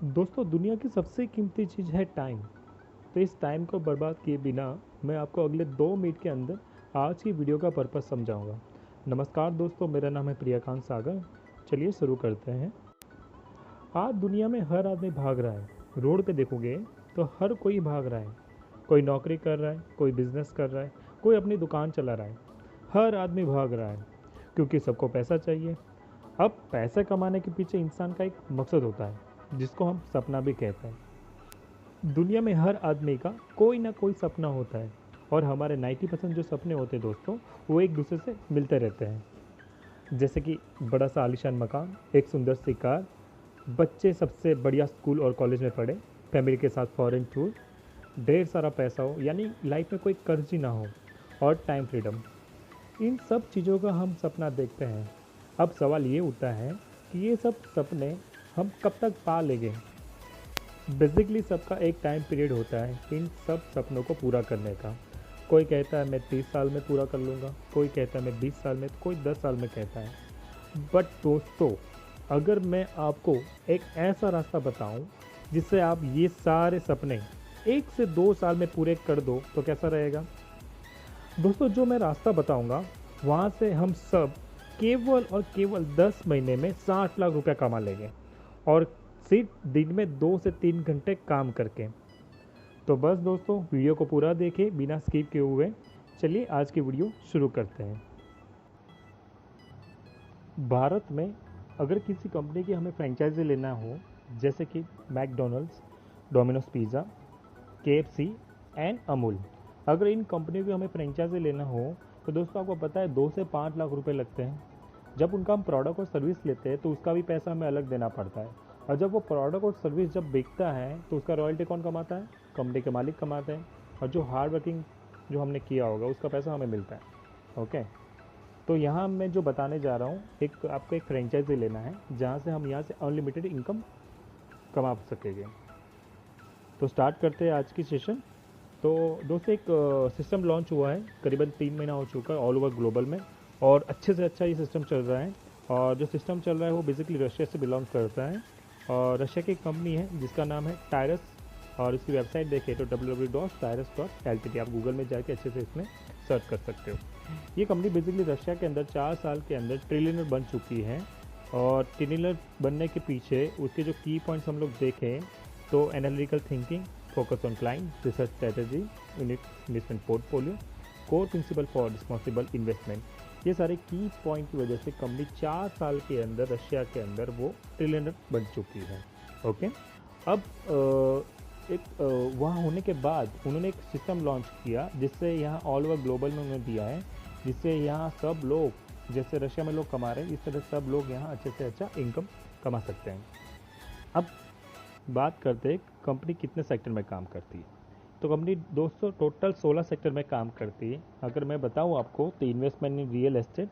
दोस्तों दुनिया की सबसे कीमती चीज़ है टाइम। तो इस टाइम को बर्बाद किए बिना मैं आपको अगले 2 मिनट के अंदर आज की वीडियो का पर्पज़ समझाऊंगा। नमस्कार दोस्तों, मेरा नाम है प्रियाकांत सागर। चलिए शुरू करते हैं। आज दुनिया में हर आदमी भाग रहा है। रोड पे देखोगे तो हर कोई भाग रहा है। कोई नौकरी कर रहा है, कोई बिजनेस कर रहा है, कोई अपनी दुकान चला रहा है। हर आदमी भाग रहा है क्योंकि सबको पैसा चाहिए। अब पैसे कमाने के पीछे इंसान का एक मकसद होता है जिसको हम सपना भी कहते हैं। दुनिया में हर आदमी का कोई ना कोई सपना होता है और हमारे 90% जो सपने होते हैं दोस्तों, वो एक दूसरे से मिलते रहते हैं। जैसे कि बड़ा सा आलीशान मकान, एक सुंदर सी कार, बच्चे सबसे बढ़िया स्कूल और कॉलेज में पढ़े, फैमिली के साथ फॉरेन टूर, ढेर सारा पैसा हो, यानी लाइफ में कोई कर्ज ही ना हो, और टाइम फ्रीडम। इन सब चीज़ों का हम सपना देखते हैं। अब सवाल ये उठता है कि ये सब सपने हम कब तक पा लेंगे। बेसिकली सबका एक टाइम पीरियड होता है इन सब सपनों को पूरा करने का। कोई कहता है मैं 30 साल में पूरा कर लूँगा, कोई कहता है मैं 20 साल में, कोई 10 साल में कहता है। बट दोस्तों, अगर मैं आपको एक ऐसा रास्ता बताऊं जिससे आप ये सारे सपने 1 से 2 साल में पूरे कर दो तो कैसा रहेगा। दोस्तों, जो मैं रास्ता बताऊंगा वहाँ से हम सब केवल और केवल 10 महीने में 60 लाख रुपया कमा लेंगे, और सिर्फ दिन में 2 से 3 घंटे काम करके। तो बस दोस्तों, वीडियो को पूरा देखें बिना स्किप किए हुए। चलिए आज की वीडियो शुरू करते हैं। भारत में अगर किसी कंपनी की हमें फ्रेंचाइजी लेना हो, जैसे कि McDonald's, Domino's pizza, KFC and Amul, अगर इन कंपनियों की हमें फ्रेंचाइजी लेना हो तो दोस्तों आपको पता है 2 से 5 लाख रुपए लगते हैं। जब उनका हम प्रोडक्ट और सर्विस लेते हैं तो उसका भी पैसा हमें अलग देना पड़ता है, और जब वो प्रोडक्ट और सर्विस जब बिकता है तो उसका रॉयल्टी कौन कमाता है? कंपनी के मालिक कमाते हैं, और जो हार्ड वर्किंग जो हमने किया होगा उसका पैसा हमें मिलता है। ओके, तो यहाँ मैं जो बताने जा रहा हूँ, एक आपको एक फ्रेंचाइजी लेना है जहाँ से हम यहाँ से अनलिमिटेड इनकम कमा सकेंगे। तो स्टार्ट करते हैं आज की सेशन। तो दोस्तों, एक सिस्टम लॉन्च हुआ है, करीबन 3 महीना हो चुका है ऑल ओवर ग्लोबल में, और अच्छे से अच्छा ये सिस्टम चल रहा है। और जो सिस्टम चल रहा है वो बेसिकली रशिया से बिलोंग करता है, और रशिया की एक कंपनी है जिसका नाम है टायरस। और इसकी वेबसाइट देखें तो www.tyrus.ltd, आप गूगल में जाके अच्छे से इसमें सर्च कर सकते हो। ये कंपनी बेसिकली रशिया के अंदर 4 साल के अंदर ट्रिलियनर बन चुकी है। और ट्रिलियनर बनने के पीछे उसके जो की पॉइंट्स हम लोग देखें तो analytical thinking, focus on client, research strategy, unit investment portfolio, core principle for responsible investment, ये सारे की पॉइंट की वजह से कंपनी 4 साल के अंदर रशिया के अंदर वो ट्रिलियनर बन चुकी है। ओके, अब वहाँ होने के बाद उन्होंने एक सिस्टम लॉन्च किया जिससे यहाँ ऑल ओवर ग्लोबल में उन्होंने दिया है, जिससे यहाँ सब लोग, जैसे रशिया में लोग कमा रहे हैं इस तरह सब लोग यहाँ अच्छे से अच्छा इनकम कमा सकते हैं। अब बात करते हैं कंपनी कितने सेक्टर में काम करती है। तो कंपनी दोस्तों टोटल 16 सेक्टर में काम करती है। अगर मैं बताऊं आपको तो investment in real estate,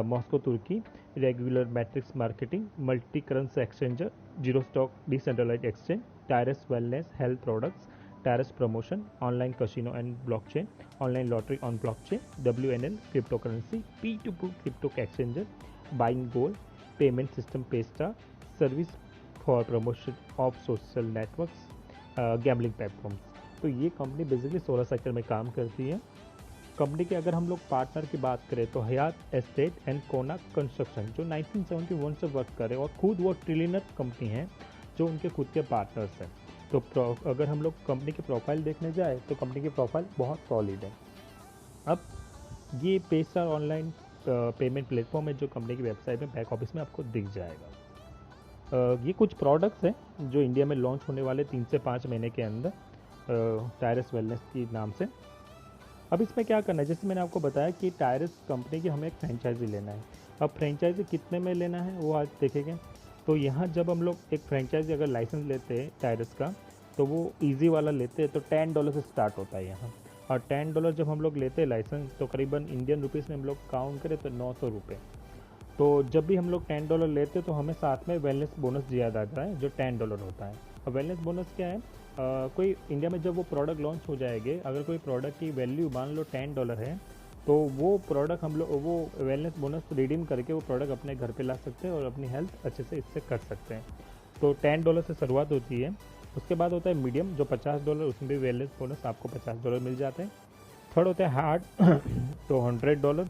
Moscow Turkey, regular matrix marketing, multi currency exchanger, zero stock decentralized exchange, Tyrus wellness health products, Tyrus promotion, online casino and blockchain, online lottery on blockchain, WNL crypto currency, P2P crypto exchanger, buying gold, payment system पेस्टा, service for promotion of social networks, gambling platforms. तो ये company basically 16 sector में काम करती है। Company के अगर हम लोग पार्टनर की बात करें तो हयात एस्टेट एंड कोना कंस्ट्रक्शन, जो 1971 से वर्क करे और खुद वो ट्रिलियनर कंपनी है, जो उनके खुद के पार्टनर्स हैं। तो अगर हम लोग कंपनी की प्रोफाइल देखने जाए तो कंपनी की प्रोफाइल बहुत सॉलिड है। अब ये पेस्टार ऑनलाइन पेमेंट प्लेटफॉर्म है जो कंपनी की वेबसाइट में बैक ऑफिस में आपको दिख जाएगा। ये कुछ प्रोडक्ट्स हैं जो इंडिया में लॉन्च होने वाले 3 से 5 महीने के अंदर, टायरस वेलनेस के नाम से। अब इसमें क्या करना है, जैसे मैंने आपको बताया कि टायरस कंपनी की हमें एक फ्रेंचाइजी लेना है। अब फ्रेंचाइजी कितने में लेना है वो आज देखेंगे। तो यहाँ जब हम लोग एक फ्रेंचाइजी अगर लाइसेंस लेते हैं टायरस का, तो वो ईजी वाला लेते हैं तो $10 से स्टार्ट होता है यहाँ। और $10 जब हम लोग लेते हैं लाइसेंस तो करीबन इंडियन रुपीज़ में हम लोग काउंट करें तो 900 रुपये। तो जब भी हम लोग $10 लेते तो हमें साथ में वेलनेस बोनस दिया जाता है जो $10 होता है। और वेलनेस बोनस क्या है, कोई इंडिया में जब वो प्रोडक्ट लॉन्च हो जाएंगे, अगर कोई प्रोडक्ट की वैल्यू मान लो $10 है, तो वो प्रोडक्ट हम लोग वो वेलनेस बोनस रिडीम करके वो प्रोडक्ट अपने घर पे ला सकते हैं और अपनी हेल्थ अच्छे से इससे कर सकते हैं। तो $10 से शुरुआत होती है। उसके बाद होता है मीडियम जो $50, उसमें भी वेलनेस बोनस आपको $50 मिल जाते हैं। थर्ड होता है हार्ड तो $100,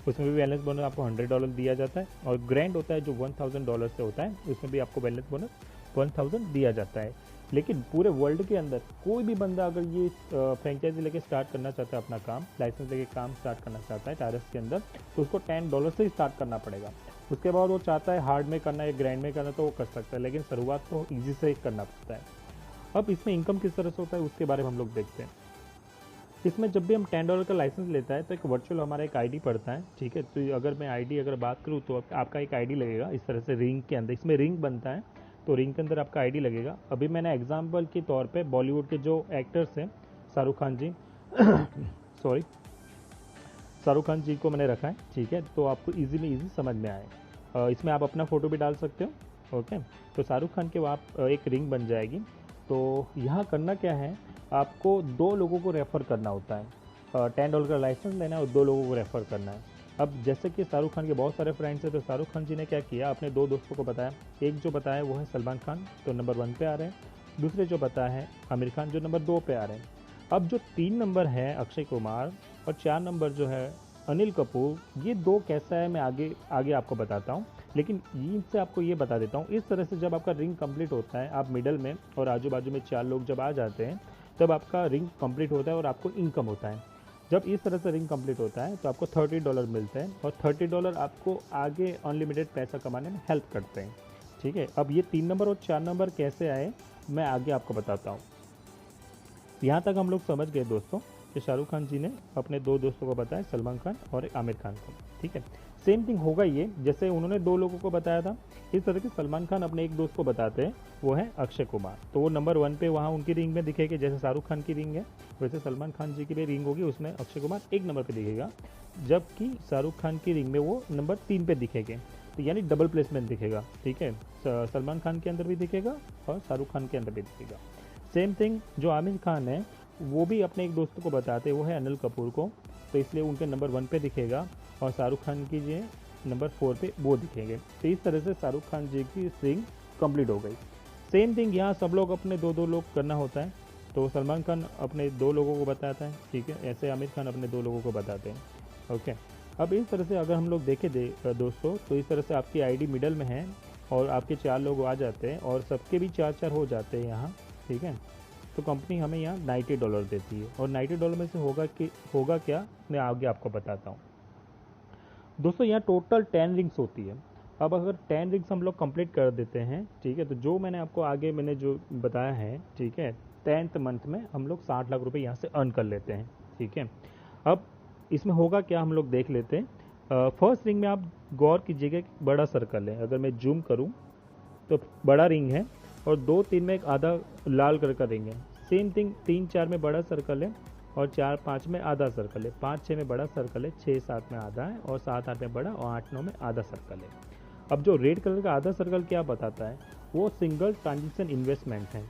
उसमें भी वेलनेस बोनस आपको $100 दिया जाता है। और ग्रैंड होता है जो $1000 से होता है, उसमें भी आपको वेलनेस बोनस 1000 दिया जाता है। लेकिन पूरे वर्ल्ड के अंदर कोई भी बंदा अगर ये फ्रेंचाइजी लेके स्टार्ट करना चाहता है अपना काम, लाइसेंस लेके काम स्टार्ट करना चाहता है टायरस के अंदर, तो उसको $10 से ही स्टार्ट करना पड़ेगा। उसके बाद वो चाहता है हार्ड में करना है, ग्रैंड में करना, तो वो कर सकता है, लेकिन शुरुआत तो ईजी से ही करना पड़ता है। अब इसमें इनकम किस तरह से होता है उसके बारे में हम लोग देखते हैं। इसमें जब भी हम $10 का लाइसेंस लेता है तो एक वर्चुअल हमारा एक आईडी पड़ता है, ठीक है। तो अगर मैं आईडी अगर बात करूँ तो आपका एक आईडी लगेगा इस तरह से रिंग के अंदर, इसमें रिंग बनता है, तो रिंग के अंदर आपका आईडी लगेगा। अभी मैंने एग्जांपल के तौर पे बॉलीवुड के जो एक्टर्स हैं, शाहरुख खान जी सॉरी शाहरुख खान जी को मैंने रखा है, ठीक है, तो आपको इजी में इजी समझ में आए। इसमें आप अपना फ़ोटो भी डाल सकते हो, ओके। तो शाहरुख खान के वहाँ एक रिंग बन जाएगी। तो यहाँ करना क्या है, आपको 2 लोगों को रेफ़र करना होता है। $10 का लाइसेंस लेना है और 2 लोगों को रेफ़र करना है। अब जैसे कि शाहरुख खान के बहुत सारे फ्रेंड्स हैं, तो शाहरुख खान जी ने क्या किया, अपने 2 दोस्तों को बताया। एक जो बताया वो है सलमान खान, तो नंबर 1 पे आ रहे हैं। दूसरे जो बताया है आमिर खान, जो नंबर 2 पे आ रहे हैं। अब जो 3 नंबर है अक्षय कुमार और 4 नंबर जो है अनिल कपूर, ये 2 कैसा है मैं आगे आपको बताता हूँ। लेकिन इनसे आपको ये बता देता हूँ, इस तरह से जब आपका रिंग कंप्लीट होता है, आप मिडल में और आजू बाजू में 4 लोग जब आ जाते हैं, तब आपका रिंग कंप्लीट होता है और आपको इनकम होता है। जब इस तरह से रिंग कंप्लीट होता है तो आपको $30 मिलते हैं और $30 आपको आगे अनलिमिटेड पैसा कमाने में हेल्प करते हैं, ठीक है। अब ये 3 नंबर और 4 नंबर कैसे आए मैं आगे आपको बताता हूँ। यहाँ तक हम लोग समझ गए दोस्तों कि शाहरुख खान जी ने अपने 2 दोस्तों को बताया, सलमान खान और आमिर खान को, ठीक है। सेम थिंग होगा ये, जैसे उन्होंने 2 लोगों को बताया था, इस तरह के सलमान खान अपने एक दोस्त को बताते हैं, वो है अक्षय कुमार। तो वो नंबर 1 पे वहाँ उनकी रिंग में दिखेगी, जैसे शाहरुख खान की रिंग है वैसे सलमान खान जी की भी रिंग होगी, उसमें अक्षय कुमार 1 नंबर पे दिखेगा, जबकि शाहरुख खान की रिंग में वो नंबर 3 पे दिखेंगे। तो यानी डबल प्लेसमेंट दिखेगा, ठीक है। सलमान खान के अंदर भी दिखेगा और शाहरुख खान के अंदर भी दिखेगा। सेम थिंग जो आमिर खान है वो भी अपने एक दोस्त को बताते हैं, वो है अनिल कपूर को, तो इसलिए उनके नंबर 1 पे दिखेगा और शाहरुख खान की जो नंबर 4 पे वो दिखेंगे। तो इस तरह से शाहरुख खान जी की रिंग कंप्लीट हो गई। सेम थिंग यहाँ सब लोग अपने 2-2 लोग करना होता है, तो सलमान खान अपने 2 लोगों को बताता है, ठीक है, ऐसे आमिर खान अपने 2 लोगों को बताते हैं, ओके। अब इस तरह से अगर हम लोग देखें दोस्तों, तो इस तरह से आपकी आईडी मिडल में है और आपके 4 लोग आ जाते हैं और सबके भी 4-4 हो जाते हैं यहाँ, ठीक है। तो कंपनी हमें यहाँ $90 देती है और $90 में से होगा क्या मैं आगे आपको बताता हूँ। दोस्तों यहाँ टोटल 10 रिंग्स होती है। अब अगर 10 रिंग्स हम लोग कंप्लीट कर देते हैं, ठीक है, तो जो मैंने आपको आगे मैंने जो बताया है, ठीक है, 10th मंथ में हम लोग 60 लाख रुपए यहाँ से अर्न कर लेते हैं, ठीक है। अब इसमें होगा क्या हम लोग देख लेते हैं। फर्स्ट रिंग में आप गौर कीजिएगा एक बड़ा सर्कल है, अगर मैं जूम करूँ तो बड़ा रिंग है और 2-3 में एक आधा लाल कलर का रिंग है। सेम थिंग 3-4 में बड़ा सर्कल है और 4-5 में आधा सर्कल है, 5-6 में बड़ा सर्कल है, 6-7 में आधा है और 7-8 में बड़ा और 8-9 में आधा सर्कल है। अब जो रेड कलर का आधा सर्कल क्या बताता है, वो सिंगल ट्रांजेक्शन इन्वेस्टमेंट है।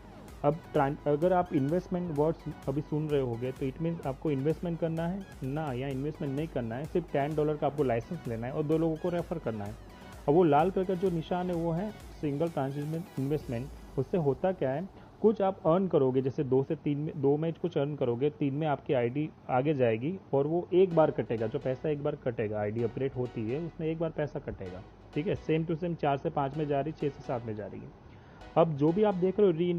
अब अगर आप इन्वेस्टमेंट वर्ड्स अभी सुन रहे होगे तो इट मीन्स आपको इन्वेस्टमेंट करना है ना, यहाँ इन्वेस्टमेंट नहीं करना है, सिर्फ $10 का आपको लाइसेंस लेना है और 2 लोगों को रेफर करना है। और वो लाल कलर का जो निशान है वो है सिंगल ट्रांजेक्शन इन्वेस्टमेंट। उससे होता क्या है, कुछ आप अर्न करोगे, जैसे 2 से 3 में 2 में कुछ अर्न करोगे, 3 में आपकी आईडी आगे जाएगी और वो एक बार कटेगा, जो पैसा एक बार कटेगा, आईडी अपग्रेड होती है उसमें एक बार पैसा कटेगा, ठीक है। सेम टू सेम 4 से 5 में जा रही, 6 से 7 में जा रही है। अब जो भी आप देख रहे हो री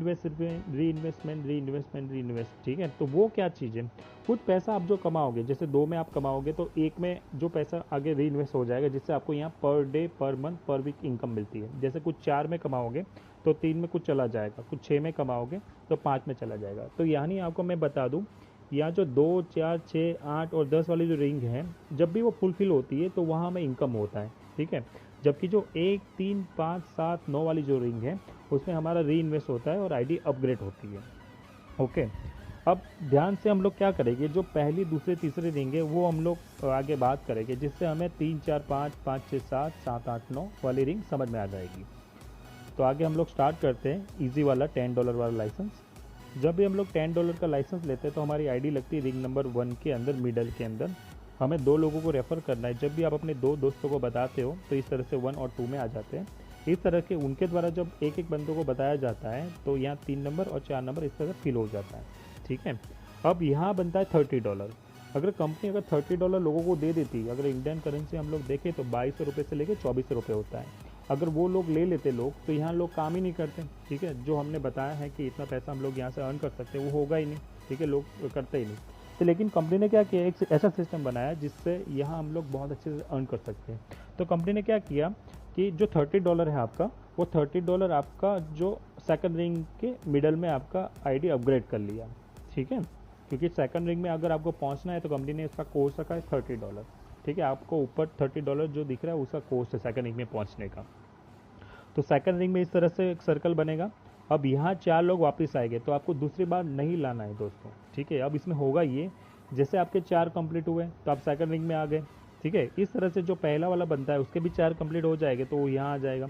इन्वेस्टमेंट, ठीक है, तो वो क्या चीज़ है, कुछ पैसा आप जो कमाओगे, जैसे 2 में आप कमाओगे तो 1 में जो पैसा आगे री इन्वेस्ट हो जाएगा, जिससे आपको यहाँ पर डे, पर मंथ, पर वीक इनकम मिलती है। जैसे कुछ 4 में कमाओगे तो 3 में कुछ चला जाएगा, कुछ 6 में कमाओगे तो 5 में चला जाएगा। तो यानी आपको मैं बता दूँ, यहाँ जो 2, 4, 6, 8 और 10 वाली जो रिंग है, जब भी वो फुलफिल होती है तो वहाँ हमें इनकम होता है, ठीक है। जबकि जो 1, 3, 5, 7, 9 वाली जो रिंग है उसमें हमारा री इन्वेस्ट होता है और आईडी अपग्रेड होती है, ओके। अब ध्यान से हम लोग क्या करेंगे, जो पहली, दूसरी, तीसरी रिंग है वो हम लोग आगे बात करेंगे, जिससे हमें 3, 4, 5, 5, 6, 7, 7, 8, 9 वाली रिंग समझ में आ जाएगी। तो आगे हम लोग स्टार्ट करते हैं इजी वाला $10 वाला लाइसेंस। जब भी हम लोग $10 का लाइसेंस लेते हैं तो हमारी आईडी लगती है रिंग नंबर 1 के अंदर, मिडल के अंदर। हमें 2 लोगों को रेफ़र करना है। जब भी आप अपने 2 दोस्तों को बताते हो तो इस तरह से 1 और 2 में आ जाते हैं। इस तरह के उनके द्वारा जब एक एक बंदों को बताया जाता है तो यहाँ 3 नंबर और 4 नंबर इस तरह फिल हो जाता है। ठीक है, अब यहाँ बनता है $30। अगर कंपनी अगर $30 लोगों को दे देती, अगर इंडियन करेंसी हम लोग देखें तो 2200 रुपये से लेकर 2400 रुपये होता है। अगर वो लोग ले लेते लोग तो यहाँ लोग काम ही नहीं करते। ठीक है, जो हमने बताया है कि इतना पैसा हम लोग यहाँ से अर्न कर सकते हैं वो होगा ही नहीं। ठीक है, लोग करते ही नहीं। तो लेकिन कंपनी ने क्या किया, एक ऐसा सिस्टम बनाया जिससे यहाँ हम लोग बहुत अच्छे से अर्न कर सकते हैं। तो कंपनी ने क्या किया कि जो $30 है आपका, वो $30 आपका जो सेकंड रिंग के मिडल में आपका आईडी अपग्रेड कर लिया। ठीक है, क्योंकि सेकंड रिंग में अगर आपको पहुंचना है तो कंपनी ने इसका कोर्स रखा है $30। ठीक है, आपको ऊपर $30 जो दिख रहा है उसका कोर्स है सेकंड रिंग में पहुंचने का। तो सेकंड रिंग में इस तरह से एक सर्कल बनेगा। अब यहाँ 4 लोग वापस आएंगे तो आपको दूसरी बार नहीं लाना है दोस्तों। ठीक है, अब इसमें होगा ये, जैसे आपके 4 कंप्लीट हुए तो आप सेकंड रिंग में आ गए। ठीक है, इस तरह से जो पहला वाला बंदा है उसके भी 4 कंप्लीट हो जाएंगे तो वो यहाँ आ जाएगा।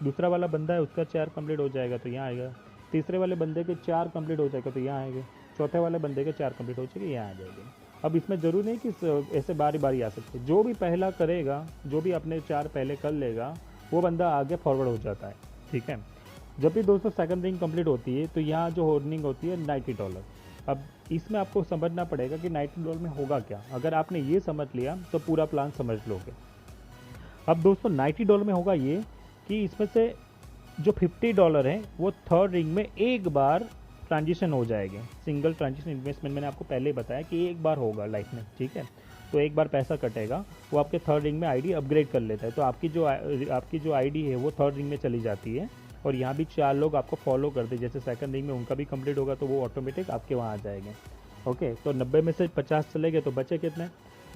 दूसरा वाला बंदा है उसका 4 कंप्लीट हो जाएगा तो यहाँ आएगा। तीसरे वाले बंदे के 4 कंप्लीट हो जाएगा तो यहाँ आएंगे। चौथे वाले बंदे के 4 कंप्लीट हो जाएंगे, यहाँ आ जाएंगे। अब इसमें जरूरी नहीं कि ऐसे बारी बारी आ सकते, जो भी पहला करेगा, जो भी अपने 4 पहले कर लेगा वो बंदा आगे फॉरवर्ड हो जाता है। ठीक है, जब भी दोस्तों सेकंड रिंग कंप्लीट होती है तो यहाँ जो अर्निंग होती है $90। अब इसमें आपको समझना पड़ेगा कि $90 में होगा क्या। अगर आपने ये समझ लिया तो पूरा प्लान समझ लोगे। अब दोस्तों $90 में होगा ये कि इसमें से जो $50 है वो थर्ड रिंग में एक बार ट्रांजिशन हो जाएंगे। सिंगल ट्रांजिशन इन्वेस्टमेंट मैंने आपको पहले ही बताया कि एक बार होगा लाइफ में। ठीक है, तो एक बार पैसा कटेगा, वो आपके थर्ड रिंग में आईडी अपग्रेड कर लेता है। तो आपकी जो आईडी है वो थर्ड रिंग में चली जाती है और यहाँ भी 4 लोग आपको फॉलो करते हैं। जैसे सेकंड रिंग में उनका भी कंप्लीट होगा तो वो ऑटोमेटिक आपके वहाँ आ जाएंगे। ओके, तो 90 में से 50 चले गए तो बचे कितने,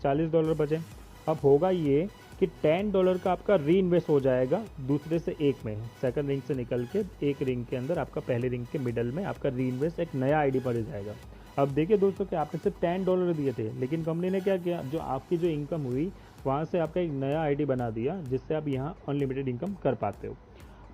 $40 बचे। अब होगा ये कि $10 का आपका री इन्वेस्ट हो जाएगा दूसरे से एक में, सेकंड रिंग से निकल के एक रिंग के अंदर आपका पहले रिंग के मिडल में आपका री इन्वेस्ट एक नया आईडी पर जाएगा। अब देखिए दोस्तों कि आपने सिर्फ $10 दिए थे, लेकिन कंपनी ने क्या किया, जो आपकी जो इनकम हुई वहाँ से आपका एक नया आईडी बना दिया जिससे आप यहाँ अनलिमिटेड इनकम कर पाते हो।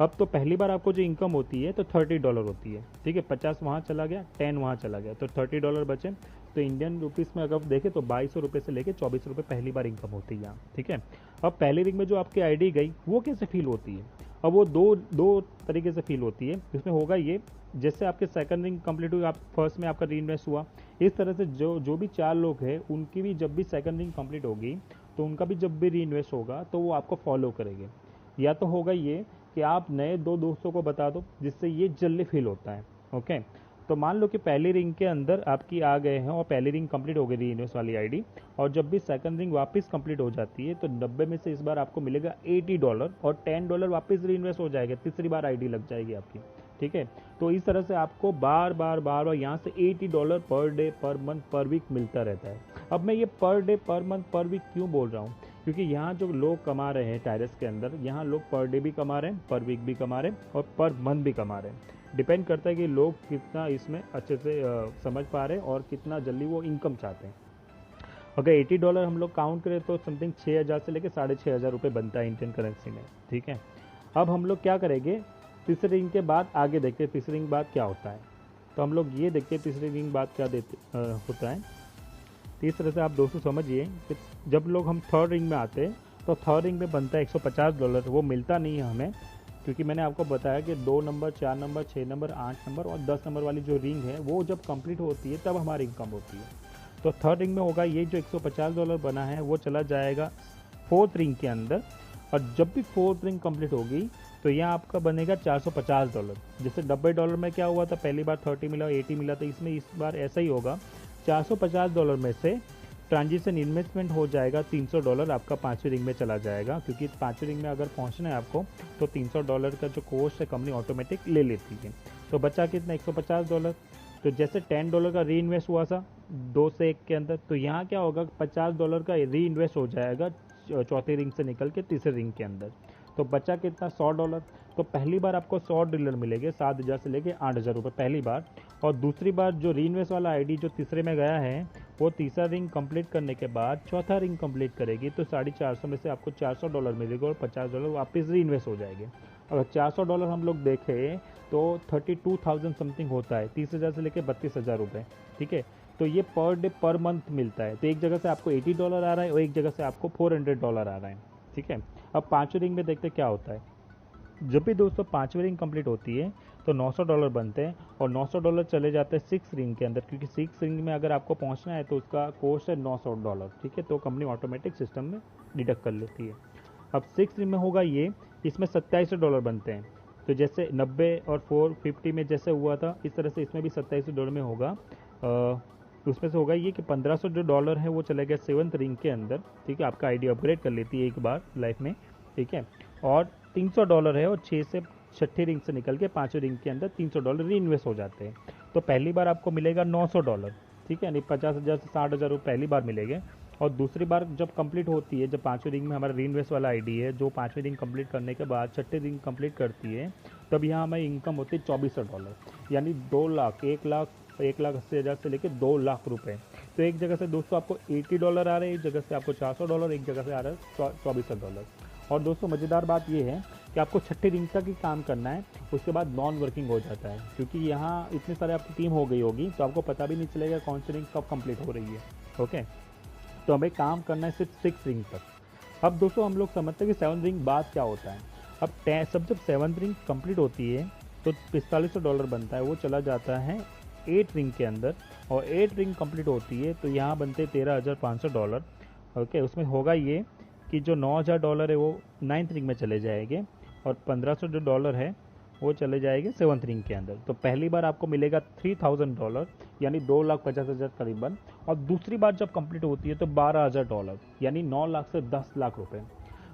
अब तो पहली बार आपको जो इनकम होती है तो $30 होती है। ठीक है, 50 वहाँ चला गया, 10 वहाँ चला गया, तो $30 बचे। तो इंडियन रुपीस में अगर देखें तो 2200 रुपये से लेके 2400 रुपये पहली बार इनकम होती है यहाँ। ठीक है, अब पहली रिंग में जो आपकी आईडी गई वो कैसे फील होती है, अब वो दो तरीके से फील होती है। इसमें होगा ये, जैसे आपके सेकंड रिंग कंप्लीट हुई, आप फर्स्ट में आपका री इन्वेस्ट हुआ, इस तरह से जो भी 4 लोग हैं उनकी भी जब भी सेकंड रिंग कंप्लीट होगी तो उनका भी जब भी री इन्वेस्ट होगा तो वो आपको फॉलो करेंगे। या तो होगा ये कि आप नए 2 दोस्तों को बता दो जिससे ये जल्दी फील होता है। ओके, तो मान लो कि पहली रिंग के अंदर आपकी आ गए हैं और पहली रिंग कंप्लीट हो गई री इन्वेस्ट वाली आईडी, और जब भी सेकंड रिंग वापस कंप्लीट हो जाती है तो 90 में से इस बार आपको मिलेगा $80 और $10 वापस री इन्वेस्ट हो जाएगा, तीसरी बार आईडी लग जाएगी आपकी। ठीक है, तो इस तरह से आपको बार बार यहाँ से $80 पर डे, पर मंथ, पर वीक मिलता रहता है। अब मैं ये पर डे, पर मंथ, पर वीक क्यों बोल रहा हूँ, क्योंकि यहाँ जो लोग कमा रहे हैं टायरस के अंदर, यहाँ लोग पर डे भी कमा रहे हैं, पर वीक भी कमा रहे हैं और पर मंथ भी कमा रहे हैं। डिपेंड करता है कि लोग कितना इसमें अच्छे से समझ पा रहे हैं और कितना जल्दी वो इनकम चाहते हैं। अगर $80 हम लोग काउंट करें तो समथिंग 6000 से लेकर 6500 रुपये बनता है इंडियन करेंसी में। ठीक है, अब हम लोग क्या करेंगे, तीसरी रिंग के बाद आगे देखते हैं तीसरी रिंग बाद क्या होता है। तो हम लोग ये देखते हैं तीसरी रिंग बाद क्या होता है। इस तरह से आप दोस्तों समझिए कि जब लोग हम थर्ड रिंग में आते हैं तो थर्ड रिंग में बनता है $150। वो मिलता नहीं है हमें, क्योंकि मैंने आपको बताया कि 2 नंबर, 4 नंबर, 6 नंबर, 8 नंबर और 10 नंबर वाली जो रिंग है वो जब कंप्लीट होती है तब हमारी इनकम होती है। तो थर्ड रिंग में होगा ये, जो $150 बना है वो चला जाएगा फोर्थ रिंग के अंदर, और जब भी फोर्थ रिंग कंप्लीट होगी तो यहाँ आपका बनेगा $450। जैसे $90 में क्या हुआ था, पहली बार 30 मिला, 80 मिला, तो इसमें इस बार ऐसा ही होगा। $450 में से ट्रांजिशन इन्वेस्टमेंट हो जाएगा $300, आपका 5वीं रिंग में चला जाएगा, क्योंकि 5वीं रिंग में अगर पहुंचना है आपको तो $300 का जो कोर्स है कंपनी ऑटोमेटिक ले लेती है। तो बचा कितना, $150। तो जैसे $10 का री इन्वेस्ट हुआ था 2 से 1 के अंदर, तो यहाँ क्या होगा, $50 का री इन्वेस्ट हो जाएगा चौथी रिंग से निकल के तीसरे रिंग के अंदर। तो बचा कितना, $100। तो पहली बार आपको $100 मिलेंगे, 7000 से लेके 8000 रुपये पहली बार। और दूसरी बार जो री इन्वेस्ट वाला आईडी जो तीसरे में गया है वो तीसरा रिंग कंप्लीट करने के बाद चौथा रिंग कंप्लीट करेगी तो $450 में से आपको $400 मिलेगा और $50 वापस री इन्वेस्ट हो जाएंगे। अगर $400 हम लोग देखें तो 32,000 समथिंग होता है, 30,000 से लेकर 32,000 रुपये। ठीक है, तो ये पर डे पर मंथ मिलता है। तो एक जगह से आपको $80 आ रहा है और एक जगह से आपको $400 आ रहा है। ठीक है, अब 5वीं रिंग में देखते क्या होता है। जब भी दोस्तों 5वीं रिंग कंप्लीट होती है तो $900 बनते हैं और $900 चले जाते हैं 6 रिंग के अंदर, क्योंकि 6 रिंग में अगर आपको पहुंचना है तो उसका कॉस्ट है $900, ठीक है। तो कंपनी ऑटोमेटिक सिस्टम में डिडक्ट कर लेती है। अब 6 रिंग में होगा ये, इसमें $2700 बनते हैं। तो जैसे 90 और 450 में जैसे हुआ था, इस तरह से इसमें भी $2700 में होगा। उसमें से होगा ये कि $1500 है वो चले गए 7th रिंग के अंदर, ठीक है। आपका आईडी अपग्रेड कर लेती है एक बार लाइफ में, ठीक है। और $300 है और 6 से 6ठी रिंग से निकल के 5वीं रिंग के अंदर $300 री इन्वेस्ट हो जाते हैं। तो पहली बार आपको मिलेगा $900, ठीक है, यानी 50,000 से 60,000 रुपये पहली बार मिलेंगे। और दूसरी बार जब कंप्लीट होती है, जब 5वीं रिंग में हमारा री इन्वेस्ट वाला आईडी है, जो 5वीं रिंग कंप्लीट करने के बाद 6ठी रिंग कंप्लीट करती है, तब यहाँ हमारी इनकम होती है $2400, यानी 2 लाख, 1,80,000 से लेकर 2 लाख रुपए। तो एक जगह से दोस्तों आपको $80 आ रहे हैं, एक जगह से आपको $400, एक जगह से आ रहा है $2400। और दोस्तों मज़ेदार बात यह है कि आपको 6ठी रिंग तक ही काम करना है, उसके बाद नॉन वर्किंग हो जाता है, क्योंकि यहाँ इतनी सारे आपकी टीम हो गई होगी तो आपको पता भी नहीं चलेगा कौन सी रिंग कब कंप्लीट हो रही है। ओके, तो हमें काम करना है सिर्फ 6 रिंग तक। अब दोस्तों हम लोग समझते हैं कि 7 रिंग बाद क्या होता है। अब जब 7 रिंग कंप्लीट होती है तो $4500 बनता है, वो चला जाता है 8 रिंग के अंदर। और 8 रिंग कंप्लीट होती है तो यहाँ बनते हैं $13,500। ओके, उसमें होगा ये कि जो $9,000 है वो 9th रिंग में चले जाएंगे और $1,500 है वो चले जाएंगे 7th रिंग के अंदर। तो पहली बार आपको मिलेगा $3,000, यानी 2,50,000 करीबन। और दूसरी बार जब कंप्लीट होती है तो $12,000, यानी 9 लाख से 10 लाख रुपए।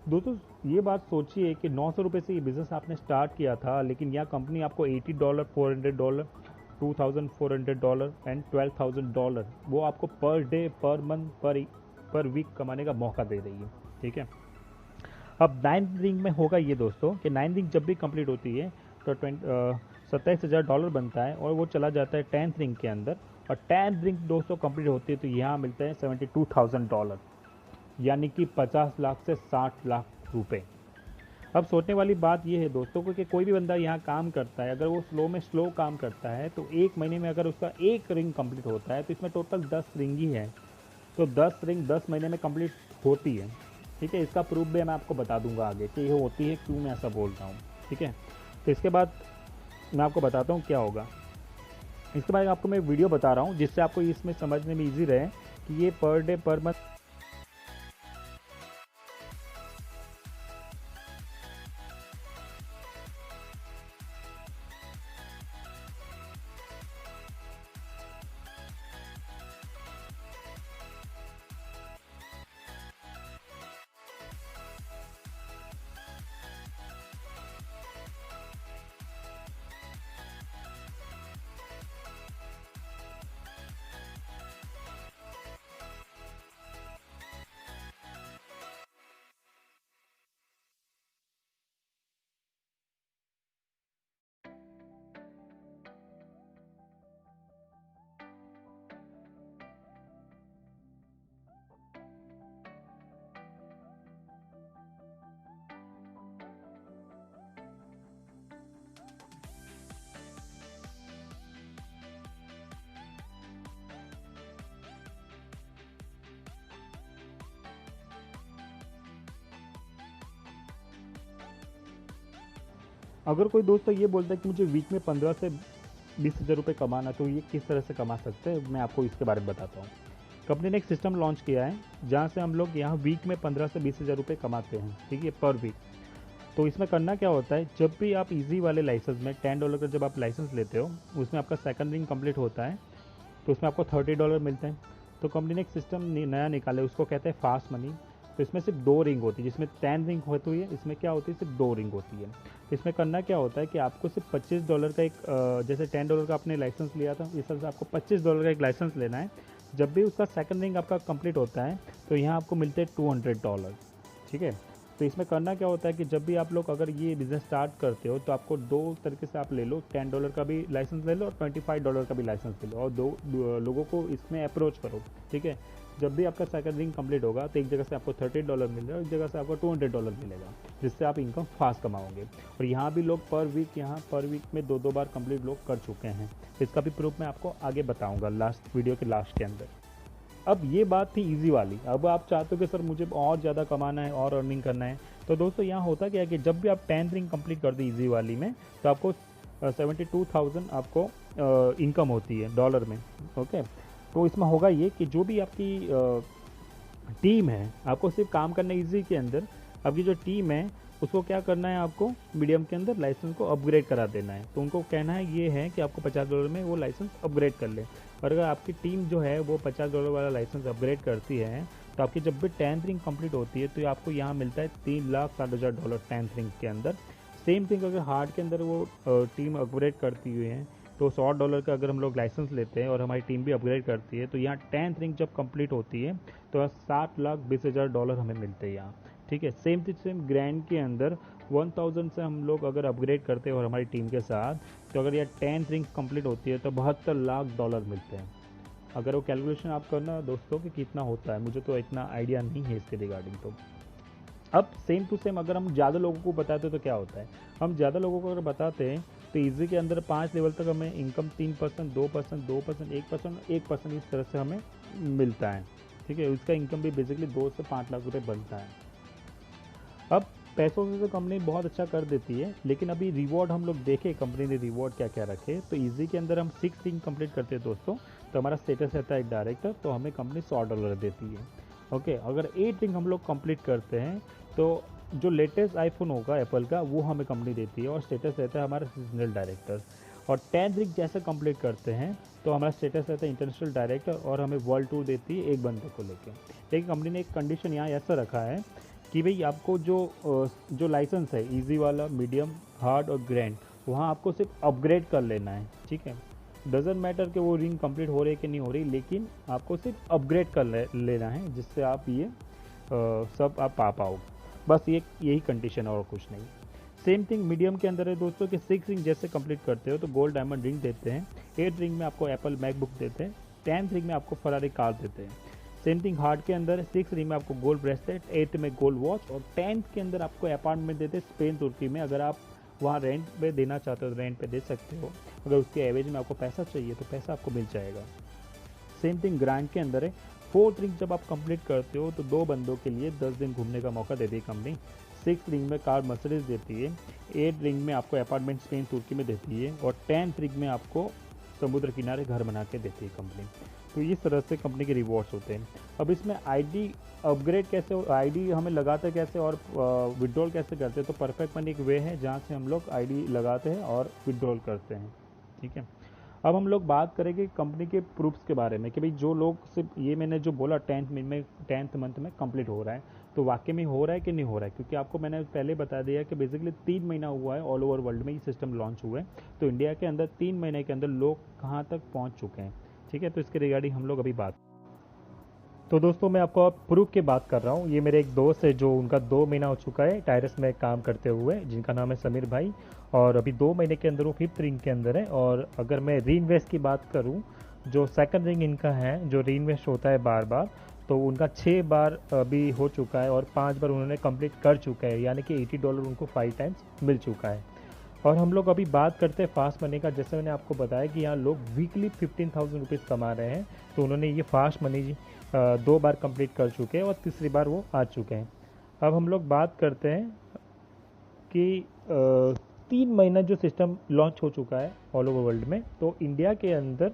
दोस्तों ये बात सोचिए कि $900 से ये बिज़नेस आपने स्टार्ट किया था, लेकिन यह कंपनी आपको $80, $400, $2,400 एंड $12,000 वो आपको पर डे, पर मंथ, पर वीक कमाने का मौका दे रही है, ठीक है। अब 9th रिंग में होगा ये दोस्तों कि 9th रिंग जब भी कंप्लीट होती है तो $27,000 बनता है और वो चला जाता है 10th रिंग के अंदर। और 10th रिंग दोस्तों कंप्लीट होती है तो यहाँ मिलते हैं $72,000, यानी कि 50 लाख से 60 लाख रुपए। अब सोचने वाली बात यह है दोस्तों को कि कोई भी बंदा यहाँ काम करता है, अगर वो स्लो काम करता है तो 1 महीने में अगर उसका 1 रिंग कंप्लीट होता है तो इसमें टोटल 10 रिंग ही है। तो 10 रिंग 10 महीने में कंप्लीट होती है, ठीक है। इसका प्रूफ भी मैं आपको बता दूंगा आगे कि ये होती है, क्यों मैं ऐसा बोल रहा हूँ, ठीक है। तो इसके बाद मैं आपको बताता हूँ क्या होगा। इसके बाद आपको मैं वीडियो बता रहा हूँ जिससे आपको इसमें समझने में ईजी रहे कि ये पर डे, पर मंथ अगर कोई दोस्त ये बोलता है कि मुझे वीक में 15 से 20,000 रुपये कमाना, तो ये किस तरह से कमा सकते हैं, मैं आपको इसके बारे में बताता हूँ। कंपनी ने एक सिस्टम लॉन्च किया है जहाँ से हम लोग यहाँ वीक में 15 से 20,000 रुपये कमाते हैं, ठीक है, पर वीक। तो इसमें करना क्या होता है, जब भी आप इजी वाले लाइसेंस में $10 का जब आप लाइसेंस लेते हो, उसमें आपका 2nd रिंग कंप्लीट होता है तो उसमें आपको $30 मिलते हैं। तो कंपनी ने एक सिस्टम नया निकाला है, उसको कहते हैं फास्ट मनी। तो इसमें सिर्फ 2 रिंग होती है, जिसमें 10 रिंग होती है, इसमें क्या होती है, सिर्फ 2 रिंग होती है। तो इसमें करना क्या होता है कि आपको सिर्फ $25 का एक जैसे $10 का आपने लाइसेंस लिया था, इस तरह से आपको $25 का एक लाइसेंस लेना है। जब भी उसका 2nd रिंग आपका कंप्लीट होता है तो यहाँ आपको मिलते हैं $200, ठीक है। तो इसमें करना क्या होता है कि जब भी आप लोग अगर ये बिज़नेस स्टार्ट करते हो तो आपको 2 तरीके से आप ले लो, $10 का भी लाइसेंस ले लो और $25 का भी लाइसेंस ले लो, और 2 लोगों को इसमें अप्रोच करो, ठीक है। जब भी आपका 2nd रिंग कंप्लीट होगा तो एक जगह से आपको $30 मिल रहा है और एक जगह से आपको $200 मिलेगा, जिससे आप इनकम फास्ट कमाओगे। और यहाँ भी लोग पर वीक में 2 बार कंप्लीट लोग कर चुके हैं। इसका भी प्रूफ मैं आपको आगे बताऊँगा लास्ट वीडियो के लास्ट के अंदर। अब ये बात थी इजी वाली। अब आप चाहते हो कि सर मुझे और ज़्यादा कमाना है और अर्निंग करना है, तो दोस्तों यहाँ होता क्या है कि जब भी आप 10th रिंग कंप्लीट कर दी इजी वाली में, तो आपको 72,000 आपको इनकम होती है डॉलर में। ओके, तो इसमें होगा ये कि जो भी आपकी टीम है, आपको सिर्फ काम करना है इजी के अंदर। आपकी जो टीम है उसको क्या करना है, आपको मीडियम के अंदर लाइसेंस को अपग्रेड करा देना है। तो उनको कहना है ये है कि आपको $50 में वो लाइसेंस अपग्रेड कर ले। और अगर आपकी टीम जो है वो $50 वाला लाइसेंस अपग्रेड करती है, तो आपकी जब भी 10th रिंग कंप्लीट होती है तो आपको यहाँ मिलता है $3,60,000 10th रिंग के अंदर। सेम थिंग अगर हार्ड के अंदर वो टीम अपग्रेड करती हुई है, तो $100 का अगर हम लोग लाइसेंस लेते हैं और हमारी टीम भी अपग्रेड करती है, तो यहाँ 10th रिंग जब कंप्लीट होती है तो $7,20,000 हमें मिलते हैं यहाँ। ठीक है, सेम ग्रैंड के अंदर 1000 से हम लोग अगर अपग्रेड करते हैं और हमारी टीम के साथ, तो अगर यह 10th रिंग कंप्लीट होती है तो $72 लाख मिलते हैं। अगर वो कैलकुलेशन आप करना दोस्तों कि कितना होता है, मुझे तो इतना आइडिया नहीं है इसके रिगार्डिंग। तो अब सेम टू सेम अगर हम ज़्यादा लोगों को बताते हैं तो क्या होता है, हम ज़्यादा लोगों को अगर बताते हैं तो ईजी के अंदर 5 लेवल तक हमें इनकम 3%, 2%, 2%, 1%, 1% इस तरह से हमें मिलता है। ठीक है, उसका इनकम भी बेसिकली 2 से 5 लाख रुपए बनता है। अब पैसों से तो कंपनी बहुत अच्छा कर देती है, लेकिन अभी रिवॉर्ड हम लोग देखें कंपनी ने रिवॉर्ड क्या क्या रखे। तो इजी के अंदर हम 6 रिंग कंप्लीट करते हैं दोस्तों, तो हमारा स्टेटस रहता है एक डायरेक्टर, तो हमें कंपनी $100 देती है। ओके, अगर 8 रिंग हम लोग कंप्लीट करते हैं तो जो लेटेस्ट आईफोन होगा एप्पल का वो हमें कंपनी देती है और स्टेटस रहता है हमारा सीजनल डायरेक्टर। और 10th रिंग जैसे कंप्लीट करते हैं तो हमारा स्टेटस रहता है इंटरनेशनल डायरेक्टर और हमें वर्ल्ड टूर देती है एक बंदे को लेके। लेकिन कंपनी ने एक कंडीशन यहाँ ऐसा रखा है कि भाई आपको जो लाइसेंस है इजी वाला, मीडियम, हार्ड और ग्रैंड, वहाँ आपको सिर्फ अपग्रेड कर लेना है। ठीक है, डजेंट मैटर कि वो रिंग कंप्लीट हो रही है कि नहीं हो रही, लेकिन आपको सिर्फ अपग्रेड कर लेना है, जिससे आप ये सब आप पा पाओगे। बस ये यही कंडीशन है और कुछ नहीं। सेम थिंग मीडियम के अंदर है दोस्तों कि 6 रिंग जैसे कंप्लीट करते हो तो गोल्ड डायमंड रिंग देते हैं, 8 रिंग में आपको एप्पल मैकबुक देते हैं, 10th रिंग में आपको फरारी कार देते हैं। सेम थिंग हार्ड के अंदर 6 रिंग में आपको गोल्ड ब्रेसलेट, 8 में गोल्ड वॉच और 10th के अंदर आपको अपार्टमेंट देते हैं स्पेन तुर्की में। अगर आप वहाँ रेंट पे देना चाहते हो तो रेंट पे दे सकते हो, अगर उसके एवरेज में आपको पैसा चाहिए तो पैसा आपको मिल जाएगा। सेम थिंग ग्रांड के अंदर है, 4th रिंग जब आप कंप्लीट करते हो तो 2 बंदों के लिए 10 दिन घूमने का मौका देती है कंपनी। 6th रिंग में कार मर्सिडीज देती है, 8 रिंग में आपको अपार्टमेंट स्पेन तुर्की में देती है और 10th रिंग में आपको समुद्र किनारे घर बना के देती है कंपनी। तो इस तरह से कंपनी के रिवॉर्ड्स होते हैं। अब इसमें आईडी अपग्रेड कैसे, आईडी हमें लगाते कैसे और विड्रॉल कैसे करते हैं, तो परफेक्ट मनी एक वे है जहाँ से हम लोग आईडी लगाते हैं और विड्रॉल करते हैं। ठीक है, अब हम लोग बात करेंगे कंपनी के प्रूफ्स के बारे में कि भाई जो लोग सिर्फ ये मैंने जो बोला 10th मंथ में कंप्लीट हो रहा है, तो वाकई में हो रहा है कि नहीं हो रहा है, क्योंकि आपको मैंने पहले बता दिया कि बेसिकली 3 महीना हुआ है ऑल ओवर वर्ल्ड में ये सिस्टम लॉन्च हुआ है। तो इंडिया के अंदर 3 महीने के अंदर लोग कहाँ तक पहुँच चुके हैं। ठीक है, तो इसके रिगार्डिंग हम लोग अभी बात। तो दोस्तों मैं आपको अब प्रूफ की बात कर रहा हूँ। ये मेरे एक दोस्त है जो उनका 2 महीना हो चुका है टायरस में काम करते हुए, जिनका नाम है समीर भाई, और अभी 2 महीने के अंदर वो 5th रिंग के अंदर है। और अगर मैं री इन्वेस्ट की बात करूँ, जो 2nd रिंग इनका है जो री इन्वेस्ट होता है बार बार, तो उनका 6 बार अभी हो चुका है और 5 बार उन्होंने कंप्लीट कर चुका है, यानी कि $80 उनको 5 टाइम्स मिल चुका है। और हम लोग अभी बात करते हैं फास्ट मनी का। जैसे मैंने आपको बताया कि यहाँ लोग वीकली 15,000 रुपीज़ कमा रहे हैं, तो उन्होंने ये फास्ट मनी 2 बार कंप्लीट कर चुके हैं और तीसरी बार वो आ चुके हैं। अब हम लोग बात करते हैं कि 3 महीना जो सिस्टम लॉन्च हो चुका है ऑल ओवर वर्ल्ड में, तो इंडिया के अंदर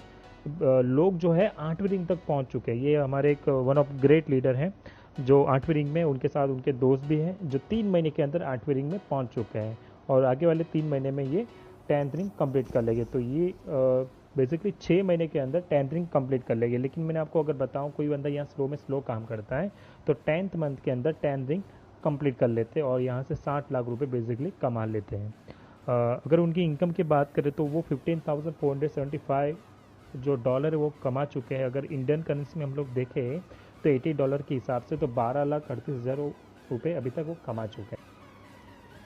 लोग जो है 8वीं रिंग तक पहुंच चुके हैं। ये हमारे एक वन ऑफ ग्रेट लीडर हैं जो 8वीं रिंग में, उनके साथ उनके दोस्त भी हैं जो 3 महीने के अंदर 8वीं रिंग में पहुंच चुके हैं और आगे वाले 3 महीने में ये 10th रिंग कंप्लीट कर लेंगे। तो ये बेसिकली 6 महीने के अंदर 10th रिंग कंप्लीट कर लेंगे। लेकिन मैंने आपको अगर बताऊं, कोई बंदा यहाँ स्लो काम करता है तो 10th मंथ के अंदर 10th रिंग कंप्लीट कर लेते हैं और यहाँ से 60 लाख रुपए बेसिकली कमा लेते हैं। अगर उनकी इनकम की बात करें तो वो 15,475 जो डॉलर है वो कमा चुके हैं। अगर इंडियन करेंसी में हम लोग देखें तो $80 के हिसाब से तो 12,38,000 रुपये अभी तक वो कमा चुके हैं।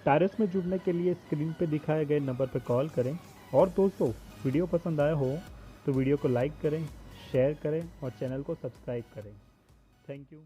टायरस में जुड़ने के लिए स्क्रीन पे दिखाए गए नंबर पर कॉल करें। और दोस्तों वीडियो पसंद आया हो तो वीडियो को लाइक करें, शेयर करें और चैनल को सब्सक्राइब करें। Thank you.